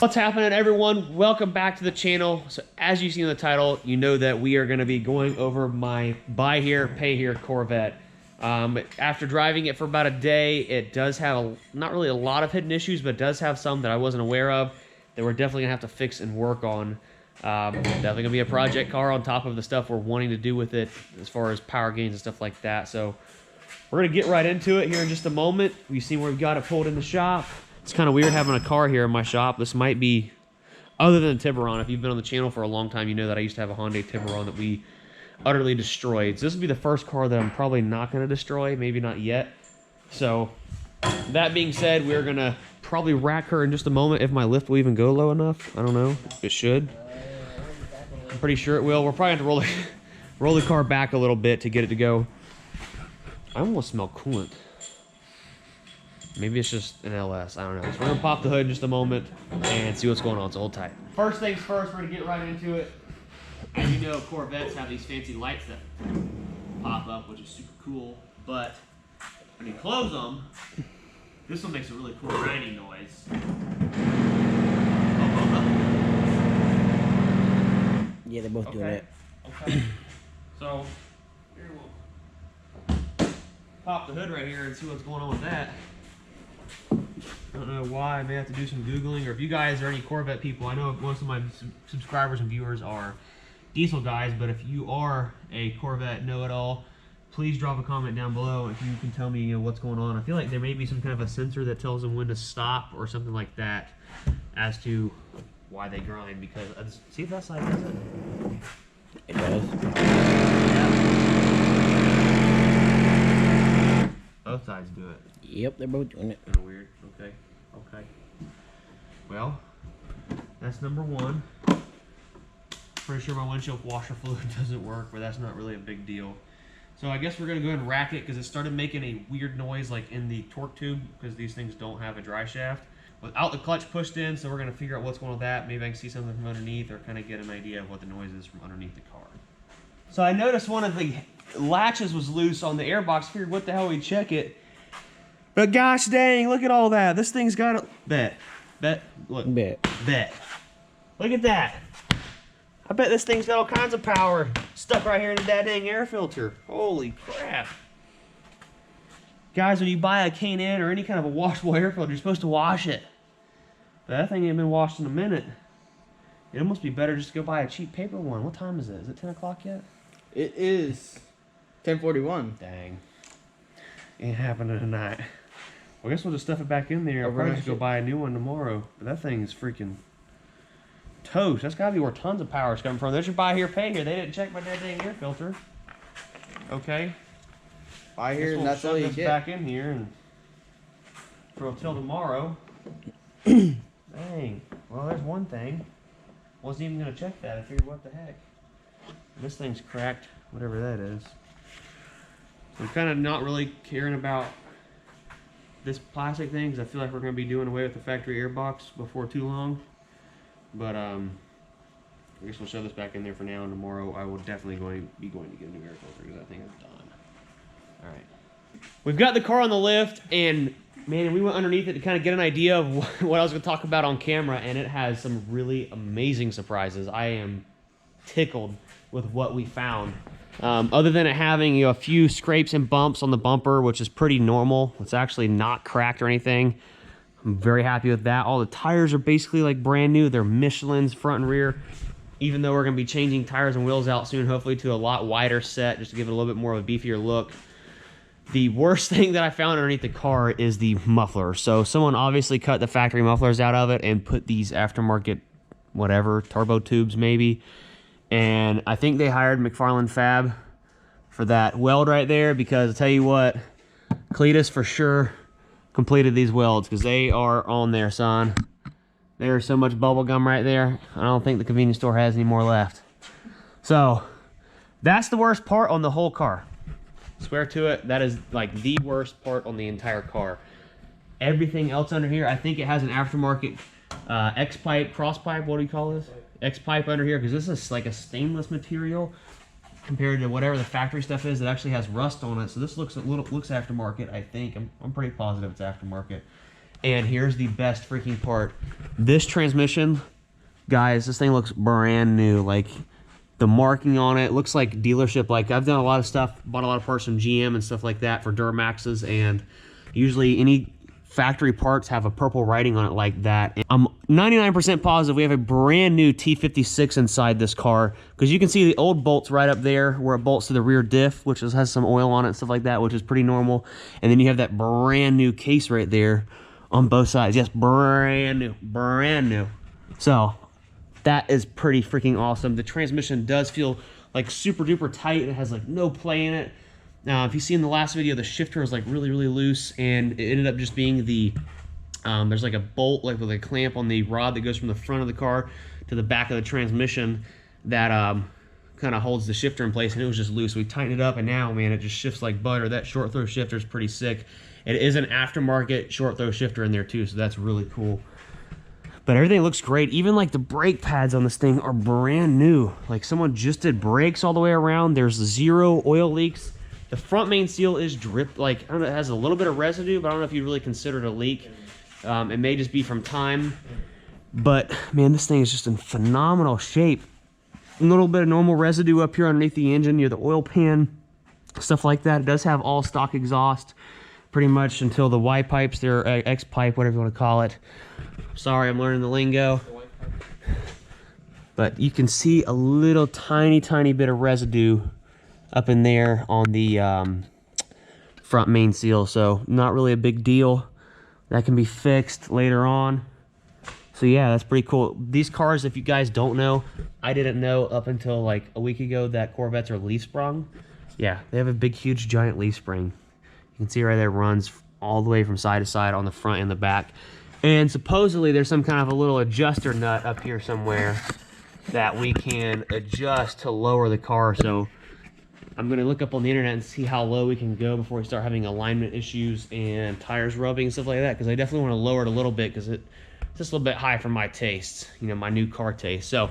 What's happening, everyone? Welcome back to the channel. So as you see in the title, you know that we are going to be going over my buy here, pay here Corvette. After driving it for about a day, it does have not really a lot of hidden issues, but it does have some that I wasn't aware of that we're definitely gonna have to fix and work on. Definitely gonna be a project car on top of the stuff we're wanting to do with it as far as power gains and stuff like that. So we're gonna get right into it here in just a moment. We've seen where we've got it pulled in the shop. It's kind of weird having a car here in my shop. This might be, other than Tiburon, if you've been on the channel for a long time, you know that I used to have a Hyundai Tiburon that we utterly destroyed. So this will be the first car that I'm probably not going to destroy, maybe not yet. So that being said, we're going to probably rack her in just a moment if my lift will even go low enough. I don't know. It should. I'm pretty sure it will. We're probably going to have to roll the car back a little bit to get it to go. I almost smell coolant. Maybe it's just an LS. I don't know. So we're going to pop the hood in just a moment and see what's going on. So hold tight. First things first, we're going to get right into it. As you know, Corvettes have these fancy lights that pop up, which is super cool. But when you close them, this one makes a really cool grinding noise. Yeah, they're both doing it. Okay. So, here we'll pop the hood right here and see what's going on with that. I don't know why. I may have to do some Googling, or if you guys are any Corvette people, I know most of my subscribers and viewers are diesel guys, but if you are a Corvette know-it-all, please drop a comment down below if you can tell me, what's going on. I feel like there may be some kind of a sensor that tells them when to stop or something like that as to why they grind, because see if that side does it. It does. Yeah. Both sides do it. Yep, they're both doing it. Kind of weird. Okay. Okay. Well, that's number one. Pretty sure my windshield washer fluid doesn't work, but that's not really a big deal. So I guess we're going to go ahead and rack it because it started making a weird noise like in the torque tube, because these things don't have a dry shaft without the clutch pushed in. So we're going to figure out what's going on with that. Maybe I can see something from underneath or kind of get an idea of what the noise is from underneath the car. So I noticed one of the latches was loose on the airbox. Figured what the hell, we check it. But gosh dang, look at all that. This thing's got a look. Bet. Look at that. I bet this thing's got all kinds of power stuck right here in that dang air filter. Holy crap. Guys, when you buy a K&N or any kind of a washable air filter, you're supposed to wash it. But that thing ain't been washed in a minute. It'd almost be better just to go buy a cheap paper one. What time is it? Is it 10 o'clock yet? It is 10:41. Dang. Ain't happening tonight. Well, I guess we'll just stuff it back in there. I'll probably just go buy a new one tomorrow. But that thing's freaking toast. That's gotta be where tons of power is coming from. There's your buy here, pay here. They didn't check my dang air filter. Okay. Buy here, and that's all you get. Back in here and for until tomorrow. Dang. Well, there's one thing. Wasn't even gonna check that. I figured, what the heck. This thing's cracked, whatever that is. I'm kind of not really caring about this plastic thing, because I feel like we're going to be doing away with the factory airbox before too long. But I guess we'll shove this back in there for now, and tomorrow I will definitely be going to get a new air filter, because that thing is done. Alright. We've got the car on the lift, and man, we went underneath it to kind of get an idea of what I was going to talk about on camera, and it has some really amazing surprises. I am tickled with what we found. Other than it having a few scrapes and bumps on the bumper, which is pretty normal. It's actually not cracked or anything. I'm very happy with that. All the tires are basically like brand new. They're Michelin's front and rear. Even though we're going to be changing tires and wheels out soon, hopefully to a lot wider set, just to give it a little bit more of a beefier look. The worst thing that I found underneath the car is the muffler. So someone obviously cut the factory mufflers out of it and put these aftermarket, whatever, turbo tubes maybe. And I think they hired McFarland Fab for that weld right there, because I'll tell you what, Cletus for sure completed these welds, because they are on there, son. There's so much bubble gum right there. I don't think the convenience store has any more left. So that's the worst part on the whole car. Swear to it, that is like the worst part on the entire car. Everything else under here, I think it has an aftermarket X-pipe, cross-pipe, what do you call this? X-pipe under here, because this is like a stainless material compared to whatever the factory stuff is. It actually has rust on it, so this looks aftermarket, I think. I'm pretty positive it's aftermarket. And here's the best freaking part. This transmission, guys, this thing looks brand new. Like, the marking on it looks like dealership. Like, I've done a lot of stuff, bought a lot of parts from GM and stuff like that for Duramaxes, and usually any factory parts have a purple writing on it like that. And I'm 99% positive we have a brand new T56 inside this car, because you can see the old bolts right up there where it bolts to the rear diff, which has some oil on it and stuff like that, which is pretty normal. And then you have that brand new case right there on both sides. Yes, brand new, brand new. So that is pretty freaking awesome. The transmission does feel like super duper tight. It has like no play in it. Now, if you see in the last video, the shifter is like really, really loose, and it ended up just being the, there's like a bolt like with a clamp on the rod that goes from the front of the car to the back of the transmission that kind of holds the shifter in place, and it was just loose. We tightened it up, and now, man, it just shifts like butter. That short throw shifter is pretty sick. It is an aftermarket short throw shifter in there too, so that's really cool. But everything looks great. Even like the brake pads on this thing are brand new. Like someone just did brakes all the way around. There's 0 oil leaks. The front main seal is dripped. Like, I don't know, it has a little bit of residue, but I don't know if you really consider it a leak. It may just be from time. But man, this thing is just in phenomenal shape. A little bit of normal residue up here underneath the engine near the oil pan, stuff like that. It does have all stock exhaust, pretty much until the Y pipes, their X pipe, whatever you want to call it. Sorry, I'm learning the lingo. But you can see a little tiny bit of residue up in there on the front main seal, so not really a big deal. That can be fixed later on. So yeah, that's pretty cool. These cars, if you guys don't know, I didn't know up until like a week ago that Corvettes are leaf sprung. Yeah, they have a big, huge, giant leaf spring. You can see right there, runs all the way from side to side on the front and the back. And supposedly there's some kind of a little adjuster nut up here somewhere that we can adjust to lower the car. So I'm going to look up on the internet and see how low we can go before we start having alignment issues and tires rubbing and stuff like that, because I definitely want to lower it a little bit, because it's just a little bit high for my tastes, you know, my new car taste. So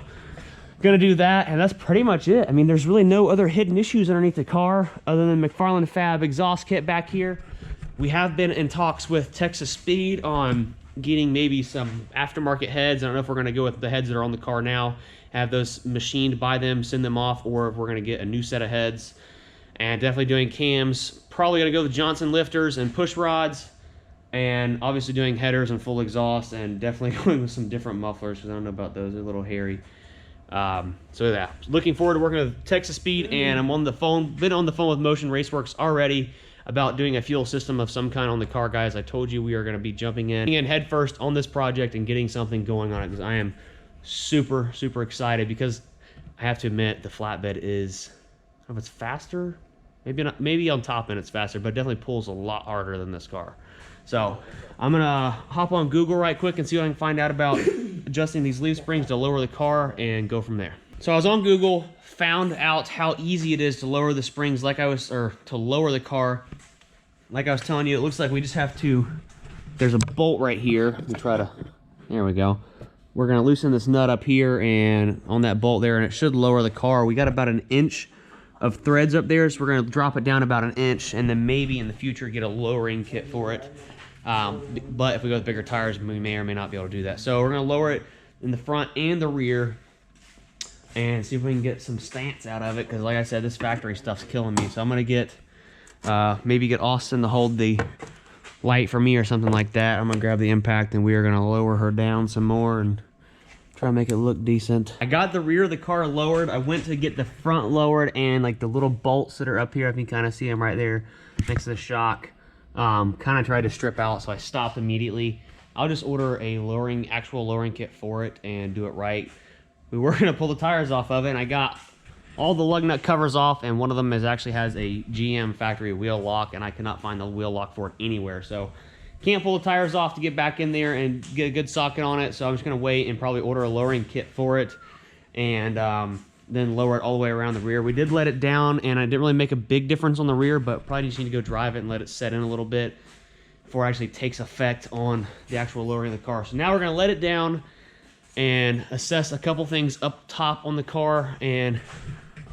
going to do that, and that's pretty much it. I mean, there's really no other hidden issues underneath the car other than McFarlane Fab exhaust kit back here. We have been in talks with Texas Speed on getting maybe some aftermarket heads. I don't know if we're going to go with the heads that are on the car now, have those machined by them, send them off, or if we're going to get a new set of heads. And definitely doing cams. Probably going to go with Johnson lifters and push rods, and obviously doing headers and full exhaust, and definitely going with some different mufflers, because I don't know about those. They're a little hairy. So yeah, looking forward to working with Texas Speed, and I'm on the phone, been on the phone with Motion Raceworks already about doing a fuel system of some kind on the car, guys. I told you we are going to be jumping in head first on this project and getting something going on it, because I am super excited, because I have to admit the flatbed is, I don't know if it's faster, maybe not, maybe on top end it's faster, but it definitely pulls a lot harder than this car. So I'm gonna hop on Google right quick and see what I can find out about adjusting these leaf springs to lower the car and go from there. So I was on Google, found out how easy it is to lower the springs to lower the car. Like I was telling you, it looks like we just have to, there's a bolt right here. Let me try to, there we go. We're gonna loosen this nut up here and on that bolt there, and it should lower the car. We got about 1 inch of threads up there, so we're gonna drop it down about 1 inch, and then maybe in the future get a lowering kit for it. But if we go with bigger tires, we may or may not be able to do that. So we're gonna lower it in the front and the rear and see if we can get some stance out of it, because like I said, this factory stuff's killing me. So I'm gonna get maybe get Austin to hold the light for me or something like that. I'm gonna grab the impact, and we are gonna lower her down some more and try to make it look decent. I got the rear of the car lowered. I went to get the front lowered, and like the little bolts that are up here, if you kind of see them right there next to the shock, kind of tried to strip out, so I stopped immediately. I'll just order a actual lowering kit for it and do it right. We were gonna pull the tires off of it, and I got all the lug nut covers off, and one of them actually has a GM factory wheel lock, and I cannot find the wheel lock for it anywhere. So can't pull the tires off to get back in there and get a good socket on it. So I'm just gonna wait and probably order a lowering kit for it, and then lower it all the way around the rear. We did let it down, and I didn't really make a big difference on the rear, but probably just need to go drive it and let it set in a little bit before it actually takes effect on the actual lowering of the car. So now we're gonna let it down and assess a couple things up top on the car. And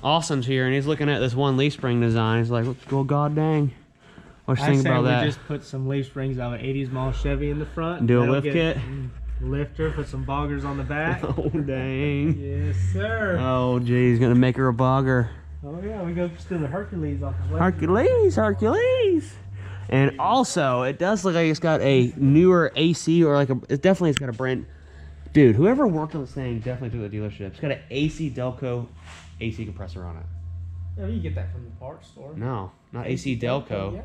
Austin's here, and he's looking at this one leaf spring design. He's like, well, god dang, What you I think say about we that? just put some leaf springs on an 80s model Chevy in the front. Do a That'll lift get kit? Lifter, put some boggers on the back. Oh dang. Yes, sir. Oh geez, gonna make her a bogger. Oh yeah, we go steal the Hercules off the Hercules. And also, it does look like it's got a newer AC, or like it definitely has got a brand. Dude, whoever worked on this thing definitely took the dealership. It's got an AC Delco AC compressor on it. Yeah, you get that from the parts store. No, not AC Delco. Yeah,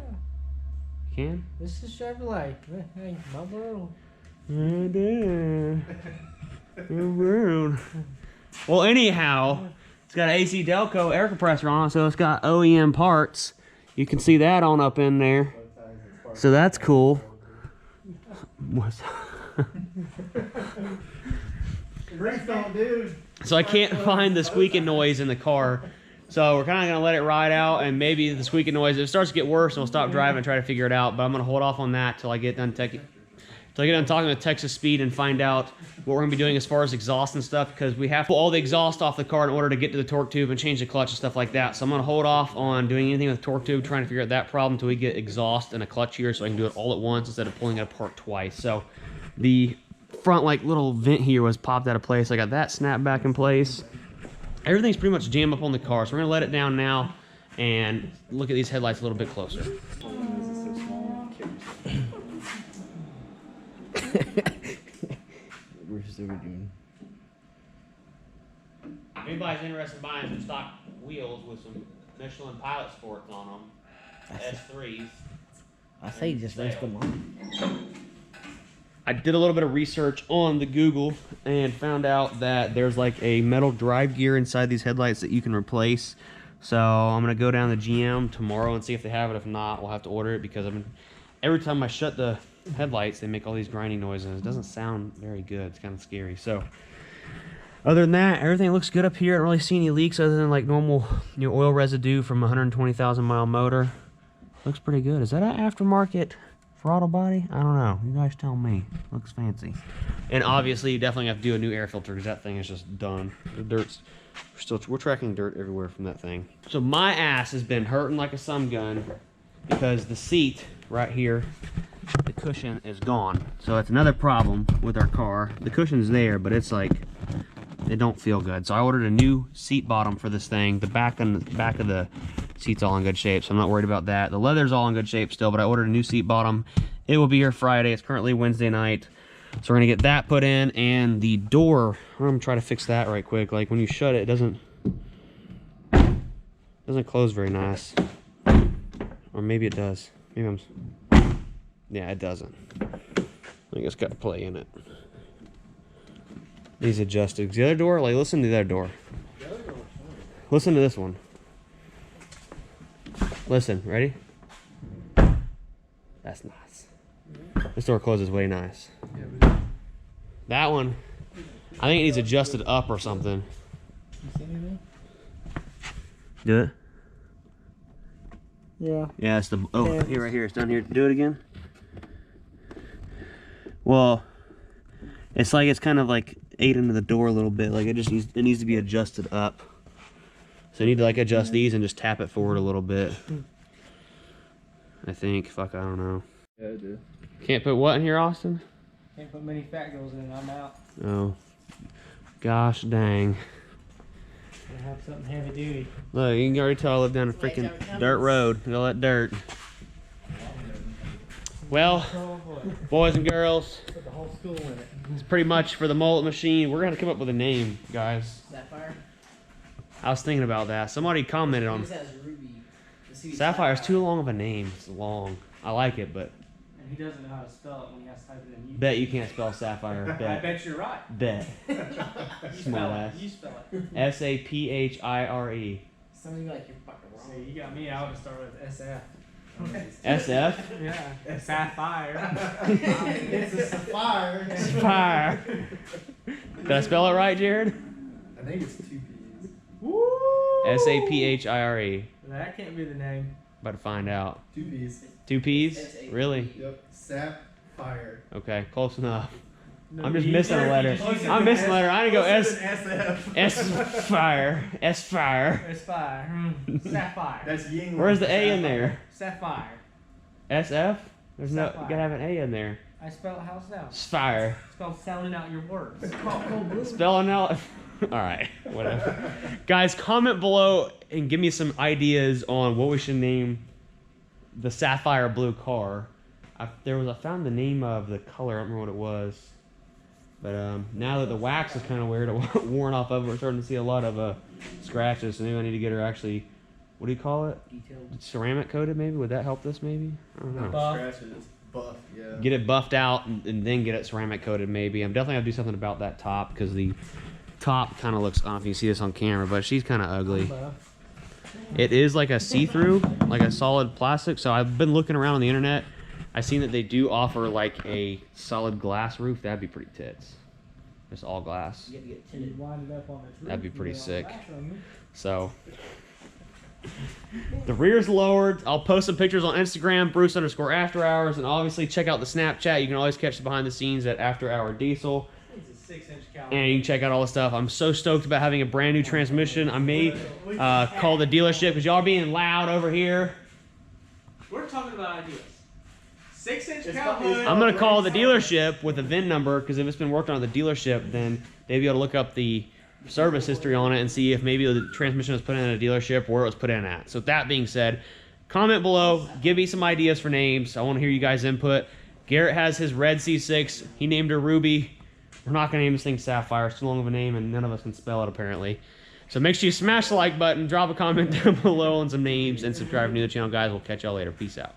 Can? this is Chevrolet. Hey, my world. Well, anyhow, it's got an AC Delco air compressor on it, so it's got OEM parts. You can see that on up in there. So that's cool. So I can't find the squeaking noise in the car. So we're kind of going to let it ride out, and maybe the squeaking noise, if it starts to get worse, we'll stop driving and try to figure it out. But I'm going to hold off on that till I get done talking with Texas Speed and find out what we're going to be doing as far as exhaust and stuff, because we have to pull all the exhaust off the car in order to get to the torque tube and change the clutch and stuff like that. So I'm going to hold off on doing anything with the torque tube, trying to figure out that problem until we get exhaust and a clutch here, so I can do it all at once instead of pulling it apart twice. So the front like little vent here was popped out of place. I got that snapped back in place. Everything's pretty much jammed up on the car, so we're going to let it down now and look at these headlights a little bit closer. We're still doing. If anybody's interested in buying some stock wheels with some Michelin Pilot Sports on them, S3s. I say just rest them on. I did a little bit of research on the Google and found out that there's like a metal drive gear inside these headlights that you can replace. So I'm gonna go down to GM tomorrow and see if they have it. If not, we'll have to order it, because every time I shut the headlights, they make all these grinding noises. It doesn't sound very good. It's kind of scary. So other than that, everything looks good up here. I don't really see any leaks other than like normal, oil residue from a 120,000 mile motor. Looks pretty good. Is that an aftermarket throttle body? I don't know. You guys tell me. Looks fancy. And obviously, you definitely have to do a new air filter, because that thing is just done. The dirt's we're tracking dirt everywhere from that thing. So my ass has been hurting like a sun gun because the seat right here, the cushion is gone. So that's another problem with our car. The cushion's there, but it's like, it don't feel good. So I ordered a new seat bottom for this thing. The back of the seat's all in good shape, so I'm not worried about that. The leather's all in good shape still, but I ordered a new seat bottom. It will be here Friday. It's currently Wednesday night. So we're gonna get that put in, and the door, I'm gonna try to fix that right quick. Like when you shut it, it doesn't close very nice. Or maybe it does. Maybe yeah, it doesn't. I think it's got play in it. These adjusted. The other door, like listen to the other door. Listen to this one. Listen, ready? That's nice. This door closes way nice. That one, I think it needs adjusted up or something. Do it? Yeah. Yeah, it's the, here, right here, it's down here. Do it again. Well, it's like it's kind of like ate into the door a little bit. Like it needs to be adjusted up. So you need to like adjust these and just tap it forward a little bit. I think. Fuck, I don't know. Yeah, I do. Can't put what in here, Austin? Can't put many fat girls in. I'm out. Oh. Gosh dang. Gotta have something heavy duty. Look, you can already tell I live down a freaking dirt road. Look at all that dirt. Well, boys and girls, Put the whole school in it. it's pretty much for the mullet machine. We're gonna come up with a name, guys. Sapphire? I was thinking about that. Somebody commented on This has ruby. Sapphire's too long of a name. It's long. I like it, but And he doesn't know how to spell it when he has to type it in. bet you can't spell Sapphire. I Bet. bet you're right. Bet. You Smart spell ass. it. You spell it. S-A-P-H-I-R-E. Something like you're fucking wrong. See, you got me. I would have started with SF. S-F? Yeah. Sapphire. It's a sapphire. Sapphire. Did I spell it right, Jared? I think it's 2 P's. Woo! S-A-P-H-I-R-E. That can't be the name. About to find out. 2 P's. 2 P's? Really? Yep. Sapphire. Okay, close enough. No, I'm just you- missing a letter. I'm missing a letter. I didn't go S. SF. S fire. S fire. It's fire. Sapphire. That's Yingling. Where's the A in there? Sapphire. SF? There's no, you Sapphire. gotta have an A in there. I spell it how it's now. Sapphire. It's called sounding out your words. Spelling out. Alright, whatever. Guys, comment below and give me some ideas on what we should name the sapphire blue car. I found the name of the color, I don't remember what it was. But now that the wax is kind of worn off of it, we're starting to see a lot of scratches. So maybe I need to get her actually, what do you call it? Detailed. Ceramic coated maybe? Would that help this maybe? I don't know. Buff. Scratches. Buff, yeah. Get it buffed out and then get it ceramic coated maybe. I'm definitely going to do something about that top because the top kind of looks, I don't know if you can see this on camera, but she's kind of ugly. It is like a see-through, like a solid plastic. So I've been looking around on the internet. I've seen that they do offer like a solid glass roof. That'd be pretty tits. Just all glass. You gotta get You tinted. wind it up on its That'd be roof, pretty you get sick. all the flash on you. So the rear's lowered. I'll post some pictures on Instagram, Bruce_After_Hours, and obviously check out the Snapchat. You can always catch the behind the scenes at After Hour Diesel. It's a 6-inch caliber. And you can check out all the stuff. I'm so stoked about having a brand new transmission. I may call the dealership because y'all are being loud over here. We're talking about ideas. 6-inch It's cow not- hood. I'm gonna call the dealership with a VIN number because if it's been worked on at the dealership, then they'd be able to look up the service history on it and see if maybe the transmission was put in at a dealership, where it was put in at. So that being said, comment below, give me some ideas for names. I want to hear you guys' input. Garrett has his red C6. He named her Ruby. We're not gonna name this thing Sapphire. It's too long of a name, and none of us can spell it apparently. So make sure you smash the like button, drop a comment down below on some names, and subscribe to the channel, guys. We'll catch y'all later. Peace out.